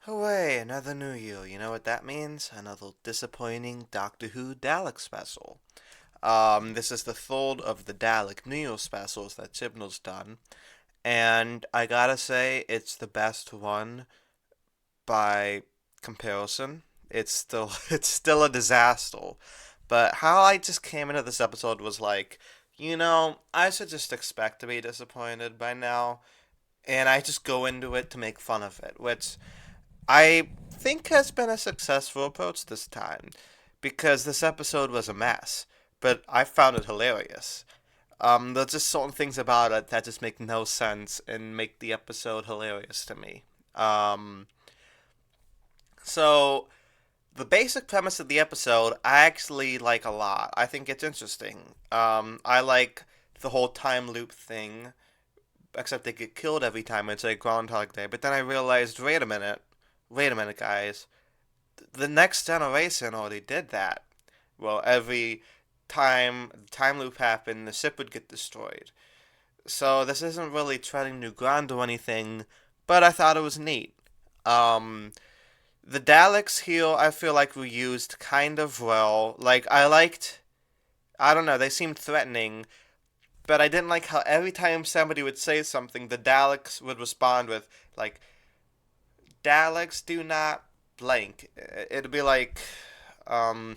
Hooray, another new year. You know what that means? Another disappointing Doctor Who Dalek special. This is the third of the Dalek New Year specials that Chibnall's done, and I gotta say, it's the best one by comparison. It's still a disaster. But how I just came into this episode was like, I should just expect to be disappointed by now, and I just go into it to make fun of it, which I think has been a successful approach this time because this episode was a mess, but I found it hilarious. There's just certain things about it that just make no sense and make the episode hilarious to me. Um, so the basic premise of the episode I actually like a lot. I think it's interesting. I like the whole time loop thing, except they get killed every time it's like Groundhog Day. But then I realized, wait a minute, guys. The next generation already did that. Well, every time the time loop happened, the ship would get destroyed. So this isn't really treading new ground or anything, but I thought it was neat. Um, the Daleks here, I feel like were used kind of well. I don't know, they seemed threatening, but I didn't like how every time somebody would say something, the Daleks would respond with, like, Daleks do not blank. It'd be like, um,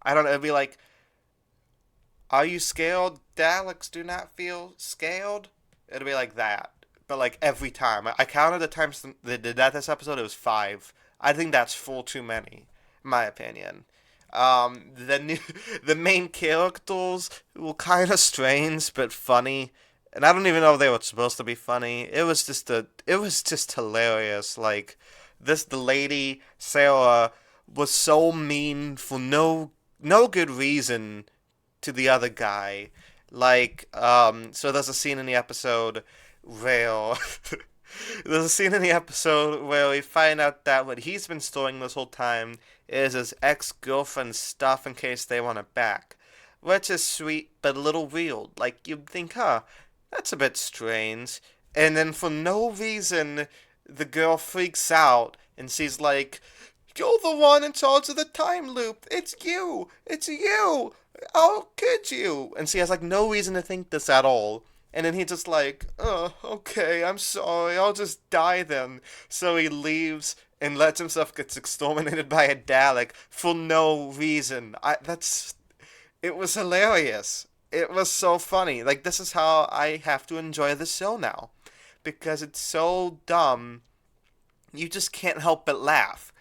I don't know. It'd be like, are you scared? Daleks do not feel scared. It'd be like that, but like every time. I counted the times they did that this episode. It was five. I think that's full too many, in my opinion. The new, the main characters were kind of strange but funny, and I don't even know if they were supposed to be funny. It was just hilarious. Like the lady Sarah was so mean for no good reason to the other guy. So there's a scene in the episode where there's a scene in the episode where we find out that what he's been storing this whole time is his ex-girlfriend's stuff in case they want it back. Which is sweet, but a little weird. Like, you'd think, huh, that's a bit strange. And then for no reason, the girl freaks out and she's like, you're the one in charge of the time loop. It's you. It's you. How could you? And she has like no reason to think this at all. And then he just like, oh, okay, I'm sorry, I'll just die then. So he leaves and lets himself get exterminated by a Dalek for no reason. It was hilarious. It was so funny. Like this is how I have to enjoy the show now. Because it's so dumb, you just can't help but laugh.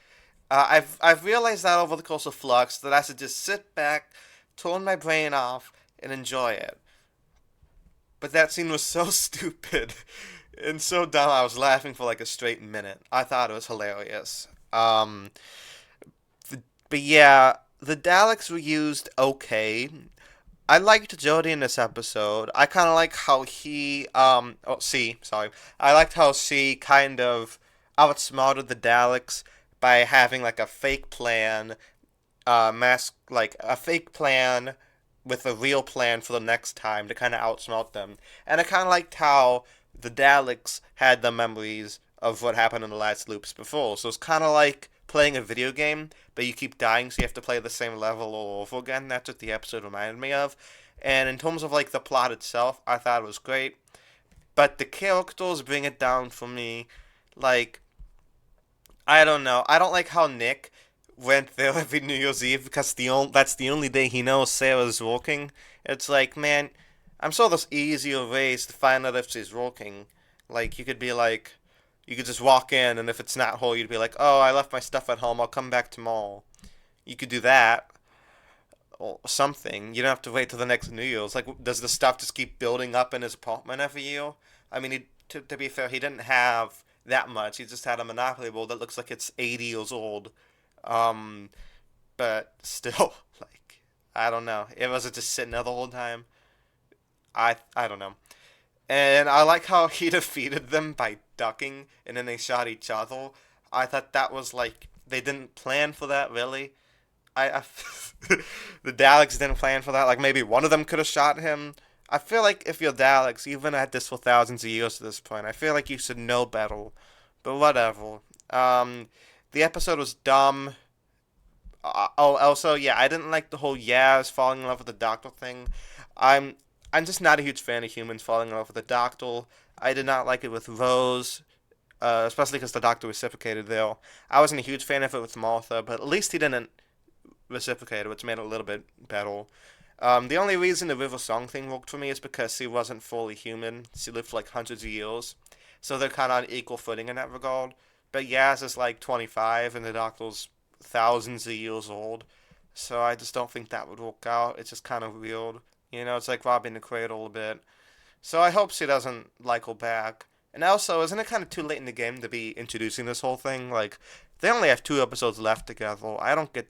I've realized that over the course of Flux that I should just sit back, turn my brain off, and enjoy it. But that scene was so stupid and so dumb. I was laughing for like a straight minute. I thought it was hilarious. But yeah, the Daleks were used okay. I liked Jodie in this episode. I kind of like how sorry. I liked how she kind of outsmarted the Daleks by having like a fake plan, like a fake plan with a real plan for the next time to kind of outsmart them. And I kind of liked how the Daleks had the memories of what happened in the last loops before. So it's kind of like playing a video game, but you keep dying, so you have to play the same level all over again. That's what the episode reminded me of. And in terms of like the plot itself, I thought it was great. But the characters bring it down for me. Like, I don't know. I don't like how Nick went there every New Year's Eve because that's the only day he knows Sarah's working. It's like, man, I'm sure there's easier ways to find out if she's working. Like, you could just walk in, and if it's not her, you'd be like, oh, I left my stuff at home. I'll come back tomorrow. You could do that or something. You don't have to wait till the next New Year's. Like, does the stuff just keep building up in his apartment every year? I mean, to be fair, he didn't have that much. He just had a Monopoly board that looks like it's 80 years old. Um, but still, like, I don't know. It wasn't just sitting there the whole time. I don't know. And I like how he defeated them by ducking, and then they shot each other. I thought that was like they didn't plan for that really. I the Daleks didn't plan for that. Like maybe one of them could have shot him. I feel like if you're Daleks, you've been at this for thousands of years at this point. I feel like you should know better. But whatever. Um, the episode was dumb. Oh, also, yeah, I didn't like the whole Yaz falling in love with the doctor thing. I'm I'm just not a huge fan of humans falling in love with the doctor. I did not like it with Rose, especially because the doctor reciprocated there. I wasn't a huge fan of it with Martha, but at least he didn't reciprocate, which made it a little bit better. The only reason the River Song thing worked for me is because she wasn't fully human. She lived for like hundreds of years. So they're kind of on equal footing in that regard. But Yaz is like 25 and the Doctor's thousands of years old. So I just don't think that would work out. It's just kind of weird. You know, it's like robbing the cradle a bit. So I hope she doesn't like her back. And also, isn't it kind of too late in the game to be introducing this whole thing? Like, they only have 2 episodes left together. I don't get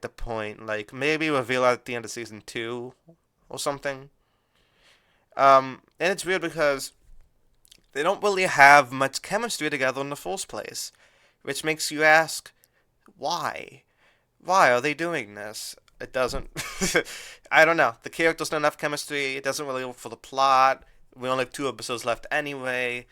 the point. Like maybe reveal at the end of season 2 or something. And it's weird because they don't really have much chemistry together in the first place, which makes you ask, why? Why are they doing this? It doesn't. I don't know. The characters don't have chemistry. It doesn't really work for the plot. We only have 2 episodes left anyway.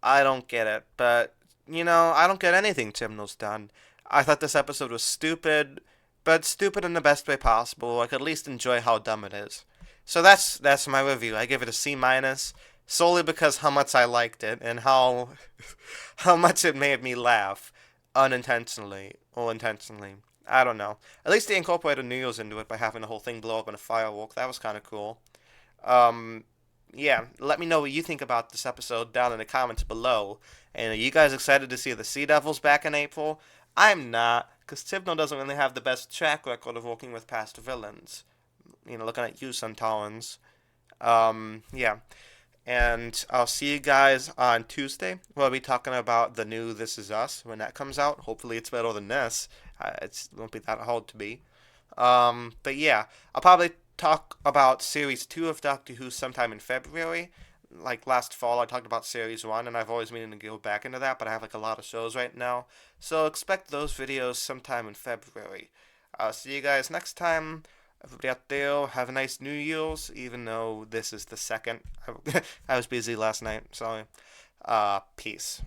I don't get it. But I don't get anything Chibnall's done. I thought this episode was stupid, but stupid in the best way possible. I could at least enjoy how dumb it is. So that's my review. I give it a C minus solely because how much I liked it and how how much it made me laugh unintentionally or intentionally. I don't know. At least they incorporated New Year's into it by having the whole thing blow up in a firework. That was kind of cool. Um, yeah, let me know what you think about this episode down in the comments below. And are you guys excited to see the Sea Devils back in April? I'm not, because Tibno doesn't really have the best track record of working with past villains. Looking at you, Suntalans. Yeah. And I'll see you guys on Tuesday. We'll be talking about the new This Is Us when that comes out. Hopefully it's better than this. It won't be that hard to be. But yeah, I'll probably talk about Series 2 of Doctor Who sometime in February. Like last fall, I talked about Series 1, and I've always meaning to go back into that, but I have like a lot of shows right now. So expect those videos sometime in February. I'll see you guys next time. Everybody out there, have a nice New Year's, even though this is the second. I was busy last night, so peace.